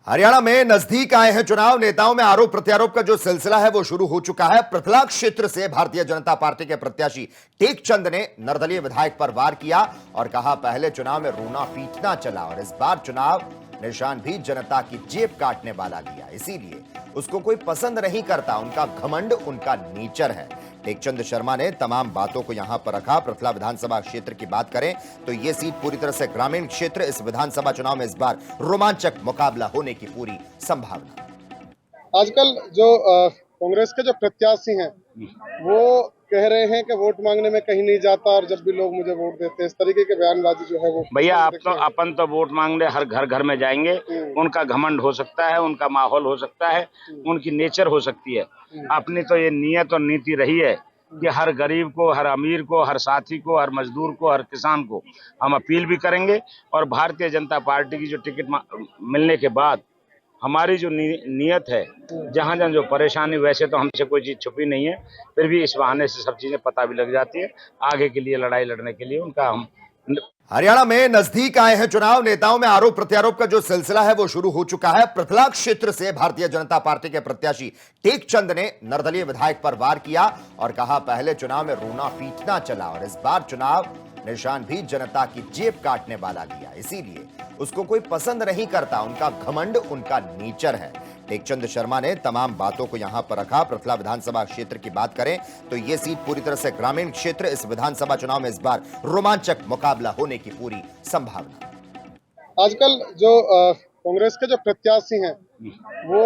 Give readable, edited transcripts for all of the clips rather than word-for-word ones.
हरियाणा में नजदीक आए हैं चुनाव। नेताओं में आरोप प्रत्यारोप का जो सिलसिला है वो शुरू हो चुका है। पृथला क्षेत्र से भारतीय जनता पार्टी के प्रत्याशी टेकचंद ने निर्दलीय विधायक पर वार किया और कहा, पहले चुनाव में रोना पीटना चला और इस बार चुनाव निशान भी जनता की जेब काटने वाला लिया, इसीलिए उसको कोई पसंद नहीं करता। उनका घमंड उनका नेचर है। टेकचंद शर्मा ने तमाम बातों को यहां पर रखा। पृथला विधानसभा क्षेत्र की बात करें तो यह सीट पूरी तरह से ग्रामीण क्षेत्र। इस विधानसभा चुनाव में इस बार रोमांचक मुकाबला होने की पूरी संभावना। आजकल जो कांग्रेस के जो प्रत्याशी हैं वो कह रहे हैं कि वोट मांगने में कहीं नहीं जाता और जब भी लोग मुझे वोट देते हैं, इस तरीके के बयानबाजी जो है वो। भैया अपन तो वोट मांगने हर घर घर में जाएंगे। उनका घमंड हो सकता है, उनका माहौल हो सकता है, उनकी नेचर हो सकती है। अपनी तो ये नियत और नीति रही है कि हर गरीब को, हर अमीर को, हर साथी को, हर मजदूर को, हर किसान को हम अपील भी करेंगे। और भारतीय जनता पार्टी की जो टिकट मिलने के बाद हमारी जो नियत है, जहां जहां जो परेशानी, वैसे तो हमसे कोई चीज छुपी नहीं है, फिर भी इस बहाने से सब चीजें पता भी लग जाती है। आगे के लिए लड़ाई लड़ने के लिए उनका हम। हरियाणा में नजदीक आए हैं चुनाव। नेताओं में आरोप प्रत्यारोप का जो सिलसिला है वो शुरू हो चुका है। पृथला क्षेत्र से भारतीय जनता पार्टी के प्रत्याशी टेकचंद ने निर्दलीय विधायक पर वार किया और कहा, पहले चुनाव में रोना पीटना चला और इस बार चुनाव निशान भी जनता की जेब काटने वाला लिया, इसीलिए उसको कोई पसंद नहीं करता। उनका घमंड उनका नेचर है। टेकचंद शर्मा ने तमाम बातों को यहां पर रखा। पृथला विधानसभा क्षेत्र की बात करें तो यह सीट पूरी तरह से ग्रामीण क्षेत्र। इस विधानसभा चुनाव में इस बार रोमांचक मुकाबला होने की पूरी संभावना। आजकल जो कांग्रेस के जो प्रत्याशी हैं वो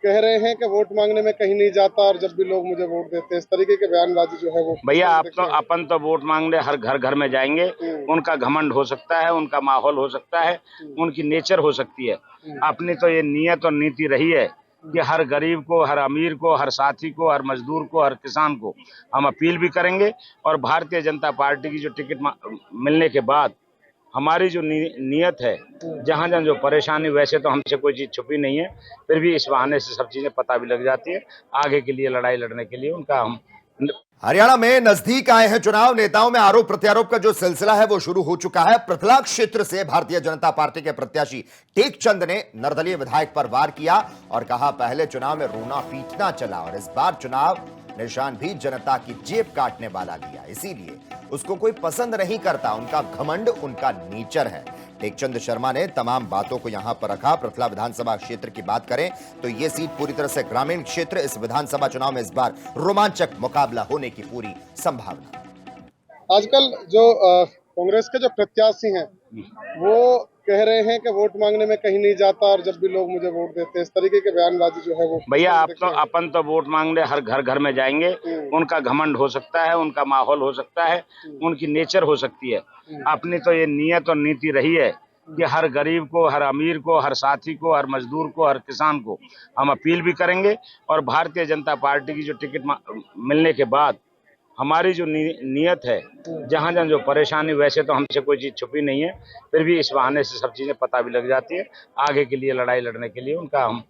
कह रहे हैं कि वोट मांगने में कहीं नहीं जाता और जब भी लोग मुझे वोट देते हैं, इस तरीके के बयानबाजी जो है वो। भैया अपन तो वोट मांगने हर घर घर में जाएंगे। उनका घमंड हो सकता है, उनका माहौल हो सकता है, उनकी नेचर हो सकती है। अपनी तो ये नियत और नीति रही है कि हर गरीब को, हर अमीर को, हर साथी को, हर मजदूर को, हर किसान को हम अपील भी करेंगे। और भारतीय जनता पार्टी की जो टिकट मिलने के बाद हमारी जो नियत है, जहां जहां जो परेशानी, वैसे तो हमसे कोई चीज छुपी नहीं है, फिर भी इस बहाने से सब चीजें पता भी लग जाती है। आगे के लिए लड़ाई लड़ने के लिए उनका हम। हरियाणा में नजदीक आए हैं चुनाव। नेताओं में आरोप प्रत्यारोप का जो सिलसिला है वो शुरू हो चुका है। पृथला क्षेत्र से भारतीय जनता पार्टी के प्रत्याशी टेकचंद ने निर्दलीय विधायक पर वार किया और कहा, पहले चुनाव में रोना पीटना चला और इस बार चुनाव निशान भी जनता की जेब काटने वाला लिया, इसीलिए उसको कोई पसंद नहीं करता। उनका घमंड उनका नेचर है। टेकचंद शर्मा ने तमाम बातों को यहां पर रखा। पृथला विधानसभा क्षेत्र की बात करें तो यह सीट पूरी तरह से ग्रामीण क्षेत्र। इस विधानसभा चुनाव में इस बार रोमांचक मुकाबला होने की पूरी संभावना। आजकल जो कांग्रेस के जो प्रत्याशी हैं वो कह रहे हैं कि वोट मांगने में कहीं नहीं जाता और जब भी लोग मुझे वोट देते हैं, इस तरीके के बयानबाजी जो है वो। भैया अपन तो वोट मांगने हर घर घर में जाएंगे। उनका घमंड हो सकता है, उनका माहौल हो सकता है, उनकी नेचर हो सकती है। अपनी तो ये नियत और नीति रही है कि हर गरीब को, हर अमीर को, हर साथी को, हर मजदूर को, हर किसान को हम अपील भी करेंगे। और भारतीय जनता पार्टी की जो टिकट मिलने के बाद हमारी जो नियत है, जहां जहां जो परेशानी, वैसे तो हमसे कोई चीज छुपी नहीं है, फिर भी इस बहाने से सब चीजें पता भी लग जाती है। आगे के लिए लड़ाई लड़ने के लिए उनका हम।